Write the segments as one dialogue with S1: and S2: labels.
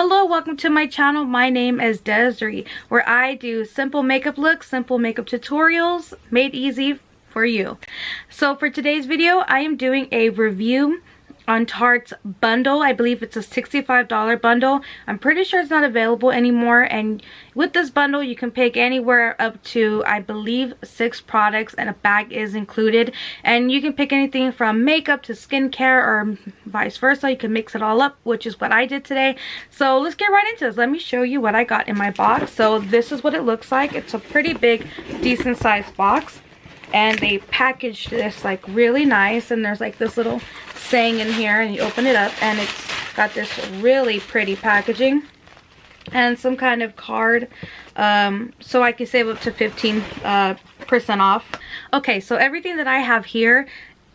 S1: Hello, welcome to my channel. My name is Desiree, where I do simple makeup looks, simple makeup tutorials made easy for you. So for today's video, I am doing a review on Tarte's bundle. I believe it's a $65 bundle. I'm pretty sure it's not available anymore, and with this bundle you can pick anywhere up to, I believe, 6 products, and a bag is included, and you can pick anything from makeup to skincare or vice versa. You can mix it all up, which is what I did today. So let's get right into this. Let me show you what I got in my box. So this is what it looks like. It's a pretty big, decent sized box, and they packaged this like really nice, and there's like this little saying in here, and you open it up and it's got this really pretty packaging and some kind of card, so I can save up to 15% off. Okay, so everything that I have here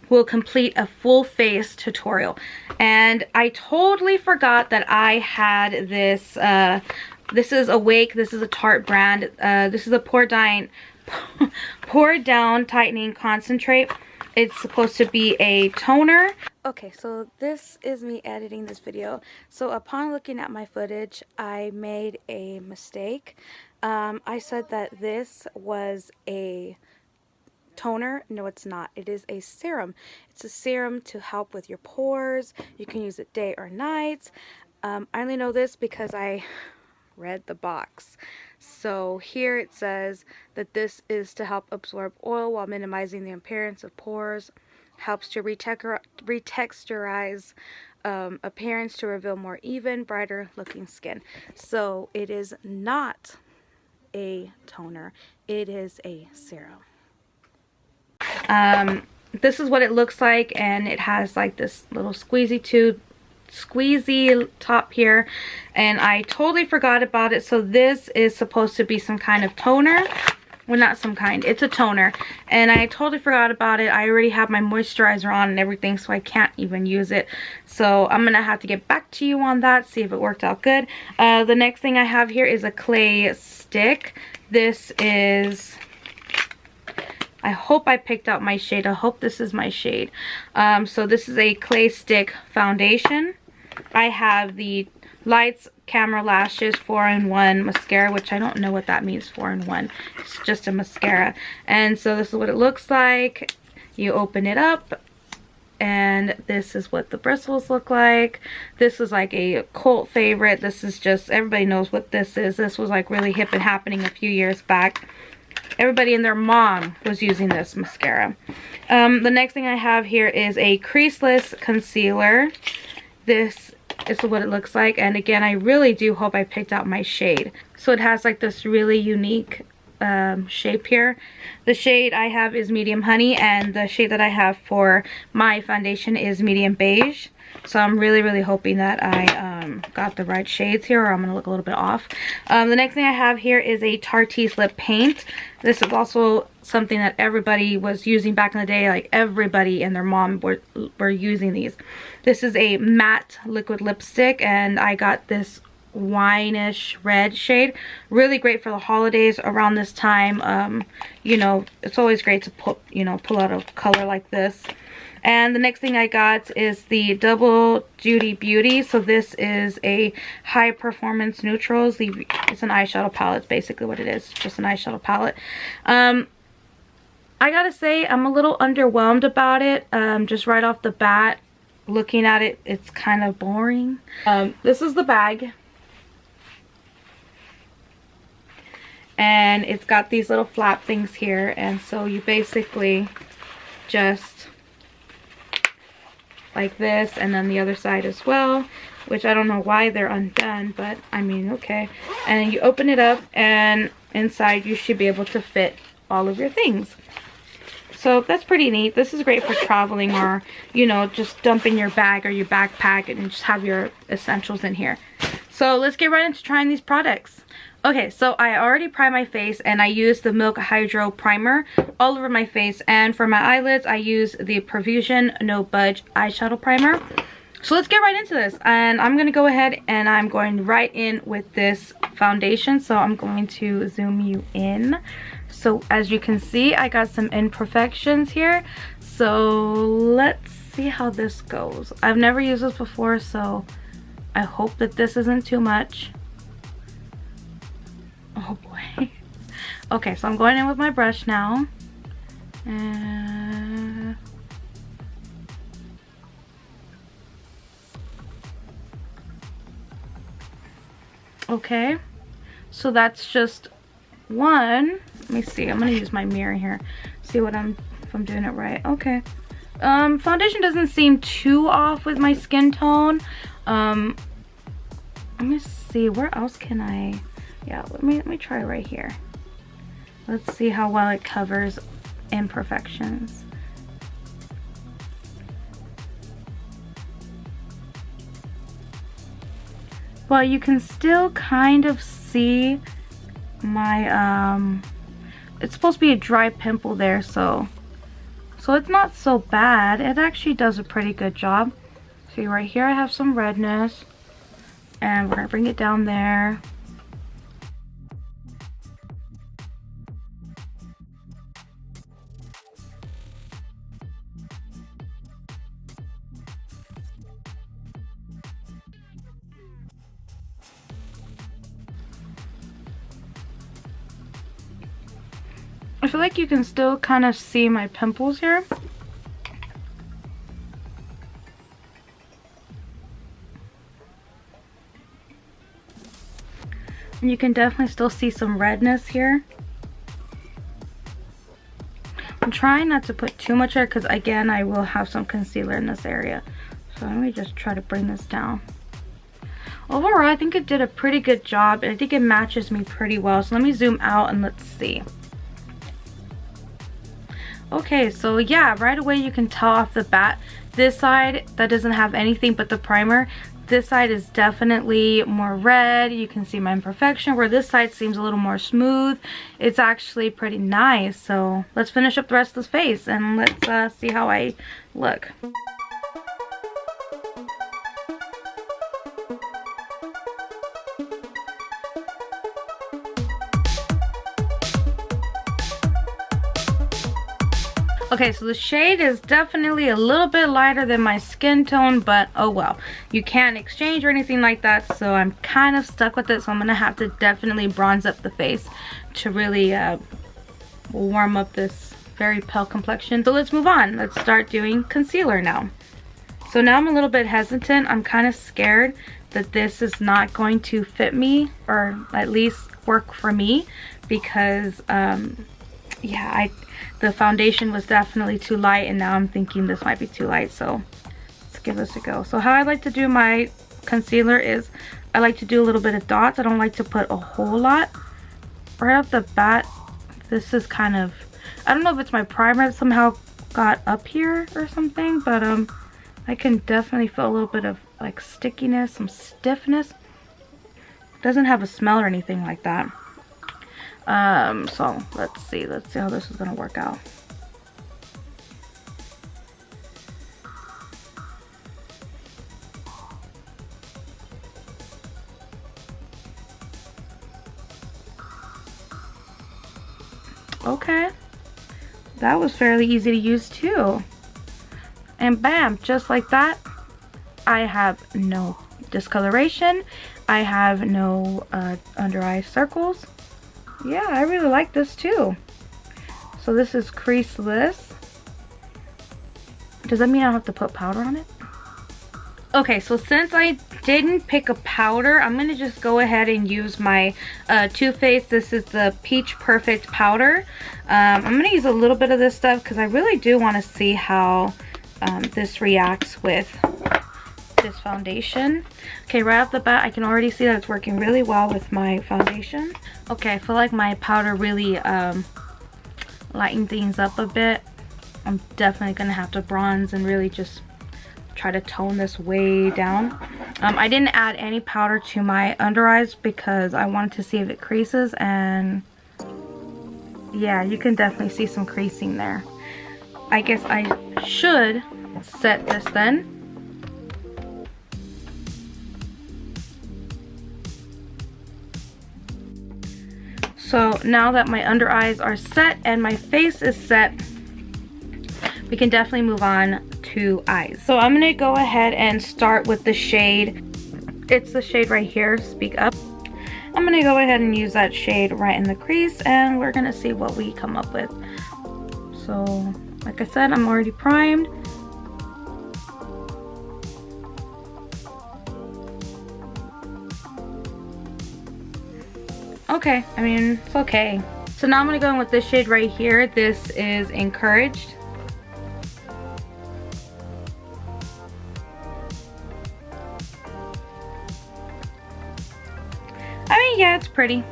S1: will complete a full face tutorial, and I totally forgot that I had this. This is Awake. This is a Tarte brand. This is a pore down tightening concentrate. It's supposed to be a toner. Okay, so this is me editing this video. So upon looking at my footage, I made a mistake. I said that this was a toner. No, it's not. It is a serum. It's a serum to help with your pores. You can use it day or night. I only know this because I read the box. So here it says that this is to help absorb oil while minimizing the appearance of pores, helps to retexturize appearance to reveal more even, brighter looking skin. So it is not a toner, it is a serum. This is what it looks like, and it has like this little squeezy top here, and I totally forgot about it. So this is supposed to be some kind of toner. Well, not some kind, it's a toner, and I totally forgot about it. I already have my moisturizer on and everything, so I can't even use it. So I'm gonna have to get back to you on that, see if it worked out good. The next thing I have here is a clay stick. This is, I hope I picked out my shade. I hope this is my shade. So this is a clay stick foundation. I have the Lights Camera Lashes 4-in-1 mascara, which I don't know what that means, 4-in-1. It's just a mascara. And so this is what it looks like. You open it up, and this is what the bristles look like. This is like a cult favorite. This is just, everybody knows what this is. This was like really hip and happening a few years back. Everybody and their mom was using this mascara. The next thing I have here is a creaseless concealer. This is what it looks like, and again, I really do hope I picked out my shade. So it has like this really unique shape here. The shade I have is medium honey, and the shade that I have for my foundation is medium beige. So I'm really hoping that I got the right shades here, or I'm gonna look a little bit off. The next thing I have here is a Tarte lip paint. This is also something that everybody was using back in the day. Like everybody and their mom were using these. This is a matte liquid lipstick, and I got this wine-ish red shade. Really great for the holidays around this time. You know, it's always great to pull out a color like this. And the next thing I got is the Double Duty Beauty. So this is a high performance neutrals. It's an eyeshadow palette. It's basically what it is. It's just an eyeshadow palette. I gotta say, I'm a little underwhelmed about it. Just right off the bat, looking at it, it's kind of boring. This is the bag. And it's got these little flap things here. And so you basically just like this, and then the other side as well, which I don't know why they're undone, but I mean, okay. And then you open it up, and inside you should be able to fit all of your things. So that's pretty neat. This is great for traveling, or, you know, just dump in your bag or your backpack and just have your essentials in here. So let's get right into trying these products. Okay, so I already primed my face, and I used the Milk Hydro Primer all over my face. And for my eyelids, I use the Profusion No Budge Eyeshadow Primer. So let's get right into this. And I'm going to go ahead and I'm going right in with this foundation. So I'm going to zoom you in. So as you can see, I got some imperfections here. So let's see how this goes. I've never used this before, so I hope that this isn't too much. Oh boy. Okay, so I'm going in with my brush now. Okay, so that's just one. Let me see. I'm gonna use my mirror here. See what if I'm doing it right. Okay. Foundation doesn't seem too off with my skin tone. Let me see. Where else can I? Yeah. Let me try right here. Let's see how well it covers imperfections. Well, you can still kind of see my it's supposed to be a dry pimple there, so it's not so bad. It actually does a pretty good job. See, right here I have some redness, and we're gonna bring it down there. I feel like you can still kind of see my pimples here. And you can definitely still see some redness here. I'm trying not to put too much here because, again, I will have some concealer in this area. So let me just try to bring this down. Overall, I think it did a pretty good job, and I think it matches me pretty well. So let me zoom out and let's see. Okay, so yeah, right away you can tell off the bat, this side that doesn't have anything but the primer, this side is definitely more red. You can see my imperfection, where this side seems a little more smooth. It's actually pretty nice. So let's finish up the rest of this face and let's see how I look. Okay, so the shade is definitely a little bit lighter than my skin tone, but oh well. You can't exchange or anything like that, so I'm kind of stuck with it. So I'm going to have to definitely bronze up the face to really warm up this very pale complexion. So let's move on. Let's start doing concealer now. So now I'm a little bit hesitant. I'm kind of scared that this is not going to fit me, or at least work for me, because yeah, the foundation was definitely too light, and now I'm thinking this might be too light, so let's give this a go. So how I like to do my concealer is I like to do a little bit of dots. I don't like to put a whole lot. Right off the bat, this is kind of, I don't know if it's my primer that somehow got up here or something, but I can definitely feel a little bit of like stickiness, some stiffness. It doesn't have a smell or anything like that. So let's see how this is gonna work out. Okay, that was fairly easy to use too, and bam, just like that, I have no discoloration, I have no under eye circles. Yeah, I really like this too. So this is creaseless. Does that mean I don't have to put powder on it? Okay, so since I didn't pick a powder, I'm going to just go ahead and use my Too Faced. This is the Peach Perfect powder. I'm going to use a little bit of this stuff because I really do want to see how this reacts with this foundation. Okay, right off the bat I can already see that it's working really well with my foundation. Okay, I feel like my powder really lightened things up a bit. I'm definitely gonna have to bronze and really just try to tone this way down. I didn't add any powder to my under eyes because I wanted to see if it creases, and yeah, you can definitely see some creasing there. I guess I should set this then. So now that my under eyes are set and my face is set, we can definitely move on to eyes. So I'm going to go ahead and start with the shade It's the shade right here, Speak Up. I'm gonna go ahead and use that shade right in the crease, and we're gonna see what we come up with. So, like I said, I'm already primed. Okay, I mean, it's okay. So now I'm gonna go in with this shade right here. This is Encouraged. I mean, yeah, it's pretty,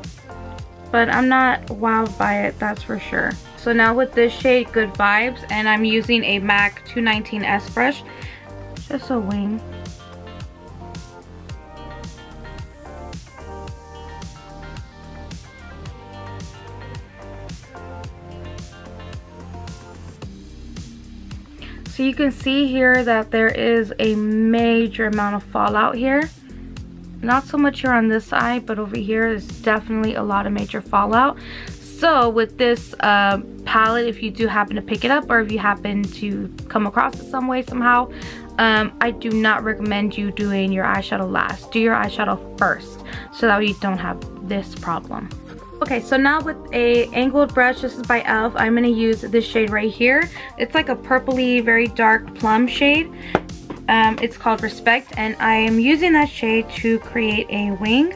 S1: but I'm not wowed by it, that's for sure. So now with this shade, Good Vibes, and I'm using a MAC 219S brush, just a wing. So you can see here that there is a major amount of fallout here. Not so much here on this side, but over here is definitely a lot of major fallout. So with this palette, if you do happen to pick it up, or if you happen to come across it some way somehow, I do not recommend you doing your eyeshadow last. Do your eyeshadow first, so that way you don't have this problem. Okay, so now with a angled brush, this is by e.l.f. I'm going to use this shade right here. It's like a purpley, very dark plum shade. It's called Respect, and I am using that shade to create a wing.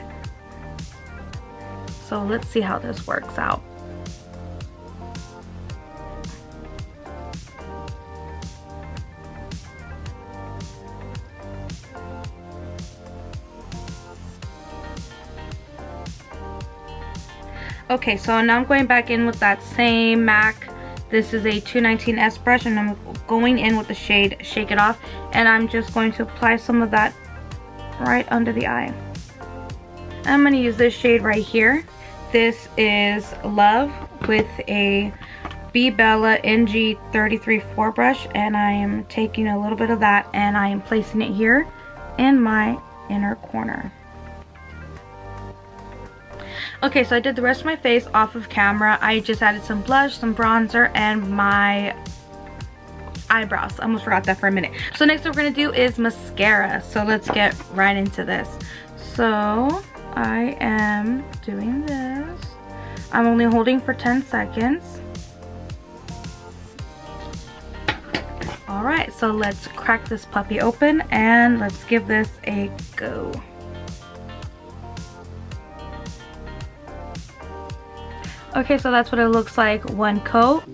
S1: So let's see how this works out. Okay, so now I'm going back in with that same MAC. This is a 219S brush, and I'm going in with the shade Shake It Off, and I'm just going to apply some of that right under the eye. I'm going to use this shade right here. This is Love with a B Bella NG334 brush, and I am taking a little bit of that and I am placing it here in my inner corner. Okay, so I did the rest of my face off of camera. I just added some blush, some bronzer, and my eyebrows. I almost forgot that for a minute. So next what we're going to do is mascara. So let's get right into this. So I am doing this. I'm only holding for 10 seconds. Alright, so let's crack this puppy open and let's give this a go. Okay, so that's what it looks like, one coat.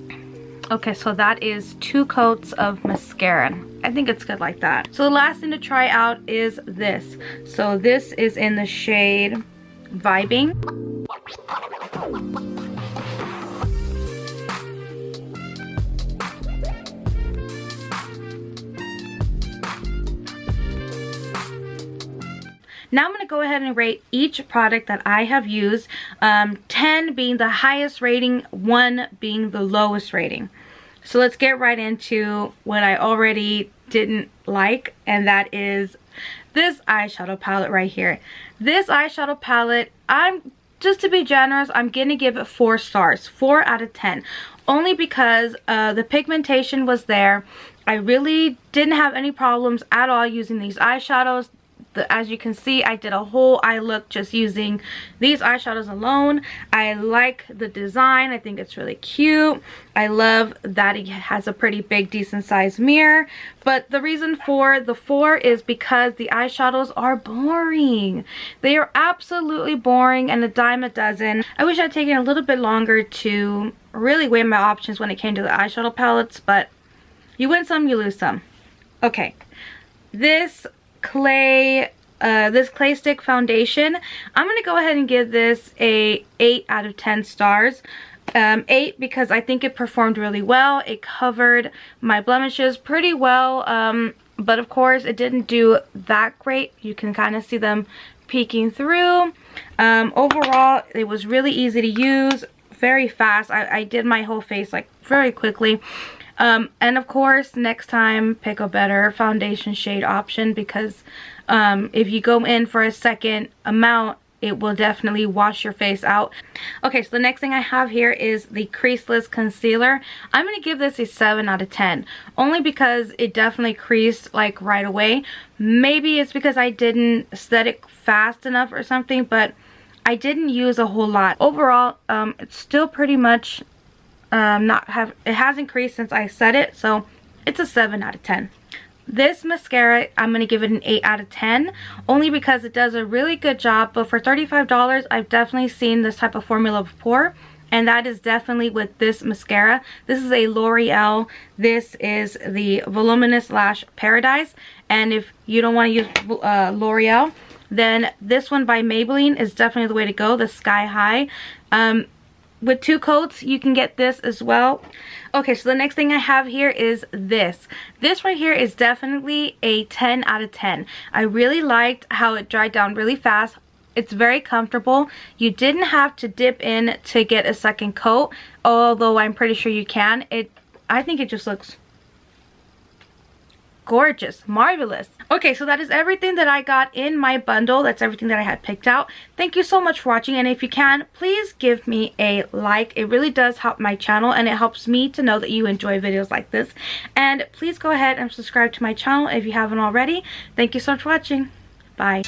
S1: Okay, so that is 2 coats of mascara. I think it's good like that. So the last thing to try out is this. So this is in the shade Vibing. Now I'm going to go ahead and rate each product that I have used, 10 being the highest rating, 1 being the lowest rating. So let's get right into what I already didn't like, and that is this eyeshadow palette right here. This eyeshadow palette, just to be generous, I'm going to give it 4 stars, 4 out of 10. Only because the pigmentation was there. I really didn't have any problems at all using these eyeshadows. As you can see, I did a whole eye look just using these eyeshadows alone. I like the design. I think it's really cute. I love that it has a pretty big, decent sized mirror. But the reason for the 4 is because the eyeshadows are boring. They are absolutely boring and a dime a dozen. I wish I'd taken a little bit longer to really weigh my options when it came to the eyeshadow palettes, but you win some, you lose some. Okay, this clay stick foundation, I'm gonna go ahead and give this a 8 out of 10 stars. 8 because I think it performed really well. It covered my blemishes pretty well, but of course it didn't do that great. You can kind of see them peeking through. Overall, it was really easy to use, very fast. I did my whole face like very quickly. And of course, next time pick a better foundation shade option, because if you go in for a second amount, it will definitely wash your face out. Okay, so the next thing I have here is the creaseless concealer. I'm going to give this a 7 out of 10, only because it definitely creased like right away. Maybe it's because I didn't set it fast enough or something, but I didn't use a whole lot. Overall, it's still pretty much it hasn't creased since I set it, so it's a 7 out of 10. This mascara, I'm going to give it an 8 out of 10, only because it does a really good job. But for $35, I've definitely seen this type of formula before, and that is definitely with this mascara. This is a L'Oreal. This is the Voluminous Lash Paradise, and if you don't want to use L'Oreal, then this one by Maybelline is definitely the way to go, the Sky High. With 2 coats, you can get this as well. Okay, so the next thing I have here is this. This right here is definitely a 10 out of 10. I really liked how it dried down really fast. It's very comfortable. You didn't have to dip in to get a second coat, although I'm pretty sure you can. I think it just looks gorgeous, marvelous. Okay, so that is everything that I got in my bundle. That's everything that I had picked out. Thank you so much for watching, and if you can, please give me a like. It really does help my channel, and it helps me to know that you enjoy videos like this. And please go ahead and subscribe to my channel if you haven't already. Thank you so much for watching. Bye.